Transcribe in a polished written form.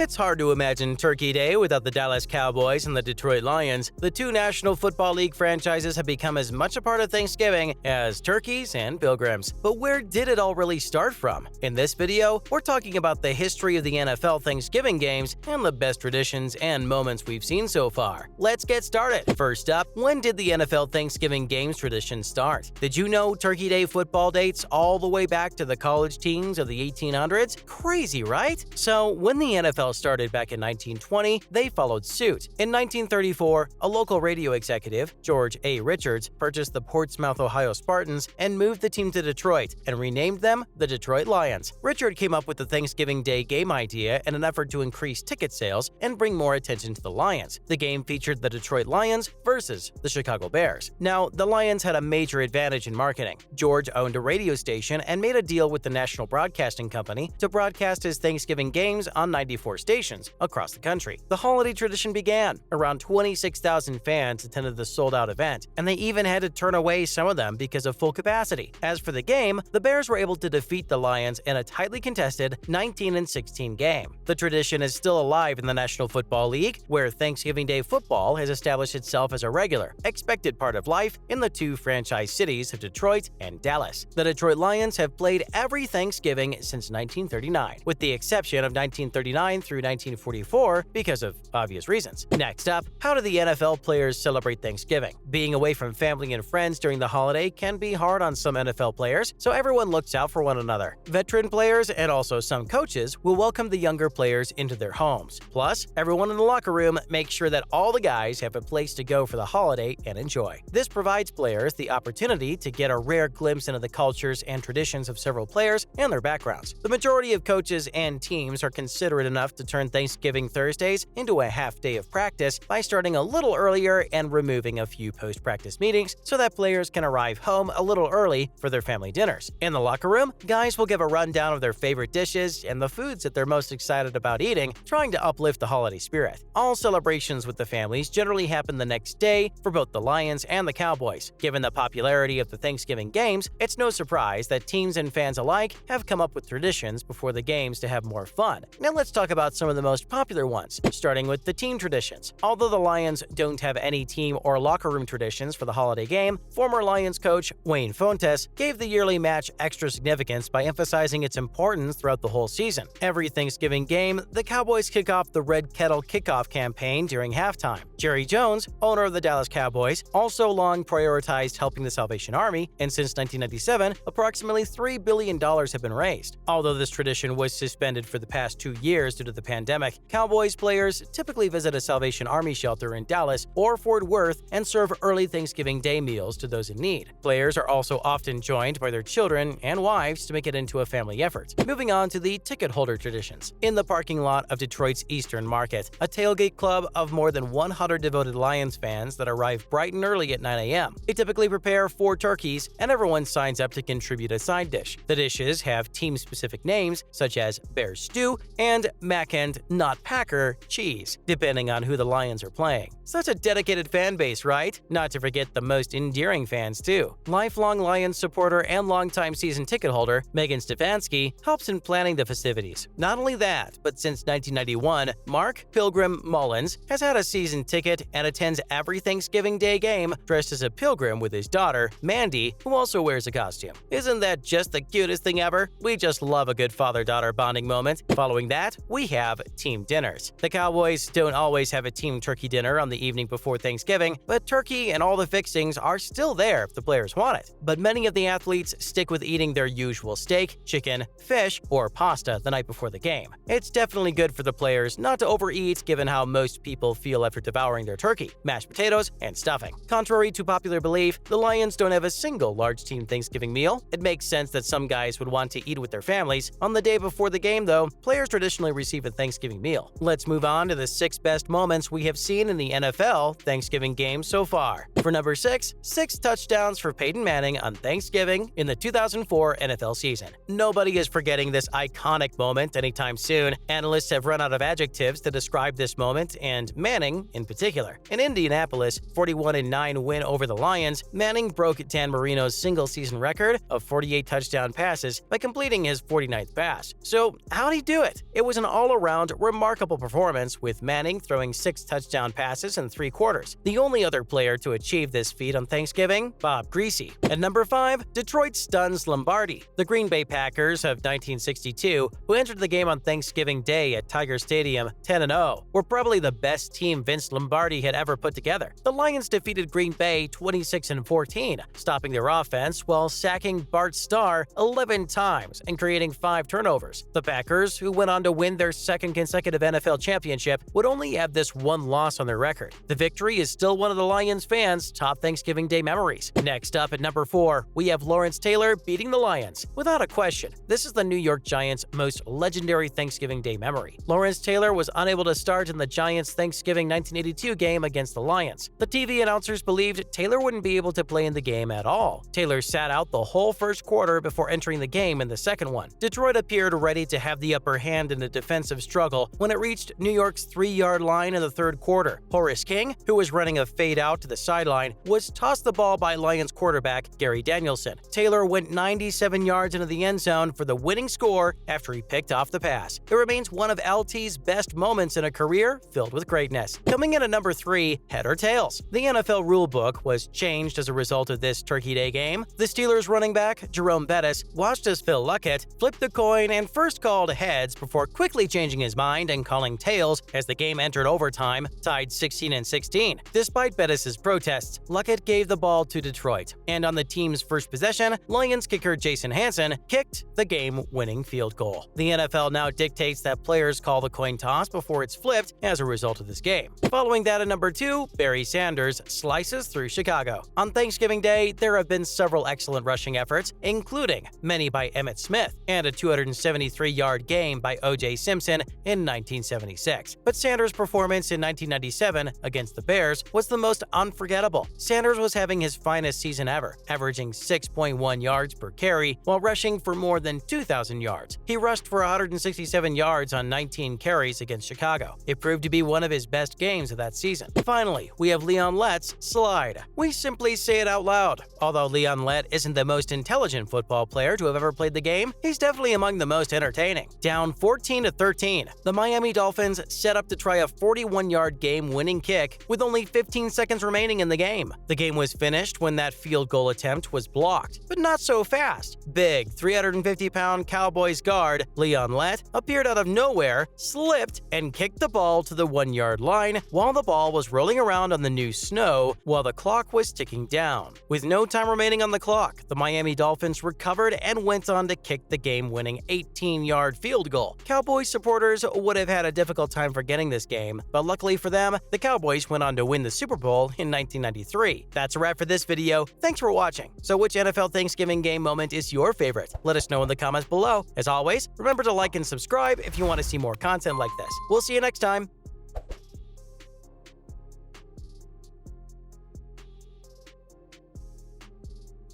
It's hard to imagine Turkey Day without the Dallas Cowboys and the Detroit Lions. The two National Football League franchises have become as much a part of Thanksgiving as turkeys and pilgrims. But where did it all really start from? In this video, we're talking about the history of the NFL Thanksgiving games and the best traditions and moments we've seen so far. Let's get started. First up, when did the NFL Thanksgiving games tradition start? Did you know Turkey Day football dates all the way back to the college teams of the 1800s? Crazy, right? So, when the NFL started back in 1920, they followed suit. In 1934, a local radio executive, George A. Richards, purchased the Portsmouth, Ohio Spartans and moved the team to Detroit and renamed them the Detroit Lions. Richard came up with the Thanksgiving Day game idea in an effort to increase ticket sales and bring more attention to the Lions. The game featured the Detroit Lions versus the Chicago Bears. Now, the Lions had a major advantage in marketing. George owned a radio station and made a deal with the National Broadcasting Company to broadcast his Thanksgiving games on 94 stations across the country. The holiday tradition began. Around 26,000 fans attended the sold-out event, and they even had to turn away some of them because of full capacity. As for the game, the Bears were able to defeat the Lions in a tightly contested 19-16 game. The tradition is still alive in the National Football League, where Thanksgiving Day football has established itself as a regular, expected part of life in the two franchise cities of Detroit and Dallas. The Detroit Lions have played every Thanksgiving since 1939, with the exception of 1939 through 1944 because of obvious reasons. Next up, how do the NFL players celebrate Thanksgiving? Being away from family and friends during the holiday can be hard on some NFL players, so everyone looks out for one another. Veteran players and also some coaches will welcome the younger players into their homes. Plus, everyone in the locker room makes sure that all the guys have a place to go for the holiday and enjoy. This provides players the opportunity to get a rare glimpse into the cultures and traditions of several players and their backgrounds. The majority of coaches and teams are considerate enough to turn Thanksgiving Thursdays into a half day of practice by starting a little earlier and removing a few post-practice meetings so that players can arrive home a little early for their family dinners. In the locker room, guys will give a rundown of their favorite dishes and the foods that they're most excited about eating, trying to uplift the holiday spirit. All celebrations with the families generally happen the next day for both the Lions and the Cowboys. Given the popularity of the Thanksgiving games, it's no surprise that teams and fans alike have come up with traditions before the games to have more fun. Now let's talk about some of the most popular ones, starting with the team traditions. Although the Lions don't have any team or locker room traditions for the holiday game, former Lions coach Wayne Fontes gave the yearly match extra significance by emphasizing its importance throughout the whole season. Every Thanksgiving game, the Cowboys kick off the Red Kettle Kickoff campaign during halftime. Jerry Jones, owner of the Dallas Cowboys, also long prioritized helping the Salvation Army, and since 1997, approximately $3 billion have been raised. Although this tradition was suspended for the past 2 years due to the pandemic, Cowboys players typically visit a Salvation Army shelter in Dallas or Fort Worth and serve early Thanksgiving Day meals to those in need. Players are also often joined by their children and wives to make it into a family effort. Moving on to the ticket holder traditions. In the parking lot of Detroit's Eastern Market, a tailgate club of more than 100 devoted Lions fans that arrive bright and early at 9 a.m. They typically prepare 4 turkeys, and everyone signs up to contribute a side dish. The dishes have team-specific names, such as Bear Stew and Mac and Not Packer Cheese, depending on who the Lions are playing. Such a dedicated fan base, right? Not to forget the most endearing fans, too. Lifelong Lions supporter and longtime season ticket holder Megan Stefanski helps in planning the festivities. Not only that, but since 1991, Mark Pilgrim Mullins has had a season ticket and attends every Thanksgiving Day game dressed as a pilgrim with his daughter, Mandy, who also wears a costume. Isn't that just the cutest thing ever? We just love a good father-daughter bonding moment. Following that, we have team dinners. The Cowboys don't always have a team turkey dinner on the evening before Thanksgiving, but turkey and all the fixings are still there if the players want it. But many of the athletes stick with eating their usual steak, chicken, fish, or pasta the night before the game. It's definitely good for the players not to overeat given how most people feel after devouring their turkey, mashed potatoes, and stuffing. Contrary to popular belief, the Lions don't have a single large team Thanksgiving meal. It makes sense that some guys would want to eat with their families. On the day before the game, though, players traditionally receive a Thanksgiving meal. Let's move on to the 6 best moments we have seen in the NFL Thanksgiving game so far. For number 6, 6 touchdowns for Peyton Manning on Thanksgiving in the 2004 NFL season. Nobody is forgetting this iconic moment anytime soon. Analysts have run out of adjectives to describe this moment, and Manning in particular. In Indianapolis' 41-9 win over the Lions, Manning broke Dan Marino's single-season record of 48 touchdown passes by completing his 49th pass. So how'd he do it? It was an all all-around remarkable performance, with Manning throwing 6 touchdown passes in 3 quarters. The only other player to achieve this feat on Thanksgiving, Bob Griese. At number 5, Detroit stuns Lombardi. The Green Bay Packers of 1962, who entered the game on Thanksgiving Day at Tiger Stadium 10-0, were probably the best team Vince Lombardi had ever put together. The Lions defeated Green Bay 26-14, stopping their offense while sacking Bart Starr 11 times and creating 5 turnovers. The Packers, who went on to win their second consecutive NFL championship, would only have this one loss on their record. The victory is still one of the Lions fans' top Thanksgiving Day memories. Next up at number 4, we have Lawrence Taylor beating the Lions. Without a question, this is the New York Giants' most legendary Thanksgiving Day memory. Lawrence Taylor was unable to start in the Giants' Thanksgiving 1982 game against the Lions. The TV announcers believed Taylor wouldn't be able to play in the game at all. Taylor sat out the whole first quarter before entering the game in the second one. Detroit appeared ready to have the upper hand in the defensive struggle when it reached New York's 3-yard line in the third quarter. Horace King, who was running a fade out to the sideline, was tossed the ball by Lions quarterback Gary Danielson. Taylor went 97 yards into the end zone for the winning score after he picked off the pass. It remains one of LT's best moments in a career filled with greatness. Coming in at number 3, head or tails. The NFL rulebook was changed as a result of this Turkey Day game. The Steelers running back, Jerome Bettis, watched as Phil Luckett flipped the coin and first called heads before quickly changing his mind and calling tails as the game entered overtime, tied 16-16. Despite Bettis' protests, Luckett gave the ball to Detroit, and on the team's first possession, Lions kicker Jason Hanson kicked the game-winning field goal. The NFL now dictates that players call the coin toss before it's flipped as a result of this game. Following that at number 2, Barry Sanders slices through Chicago. On Thanksgiving Day, there have been several excellent rushing efforts, including many by Emmitt Smith and a 273-yard game by O.J. Simpson in 1976. But Sanders' performance in 1997 against the Bears was the most unforgettable. Sanders was having his finest season ever, averaging 6.1 yards per carry while rushing for more than 2,000 yards. He rushed for 167 yards on 19 carries against Chicago. It proved to be one of his best games of that season. Finally, we have Leon Lett's slide. We simply say it out loud. Although Leon Lett isn't the most intelligent football player to have ever played the game, he's definitely among the most entertaining. Down 14-13, the Miami Dolphins set up to try a 41-yard game-winning kick with only 15 seconds remaining in the game. The game was finished when that field goal attempt was blocked, but not so fast. Big 350-pound Cowboys guard Leon Lett appeared out of nowhere, slipped, and kicked the ball to the 1-yard line while the ball was rolling around on the new snow while the clock was ticking down. With no time remaining on the clock, the Miami Dolphins recovered and went on to kick the game-winning 18-yard field goal. Cowboys supporters would have had a difficult time forgetting this game, but luckily for them, the Cowboys went on to win the Super Bowl in 1993. That's a wrap for this video. Thanks for watching. So which NFL Thanksgiving game moment is your favorite? Let us know in the comments below. As always, remember to like and subscribe if you want to see more content like this. We'll see you next time.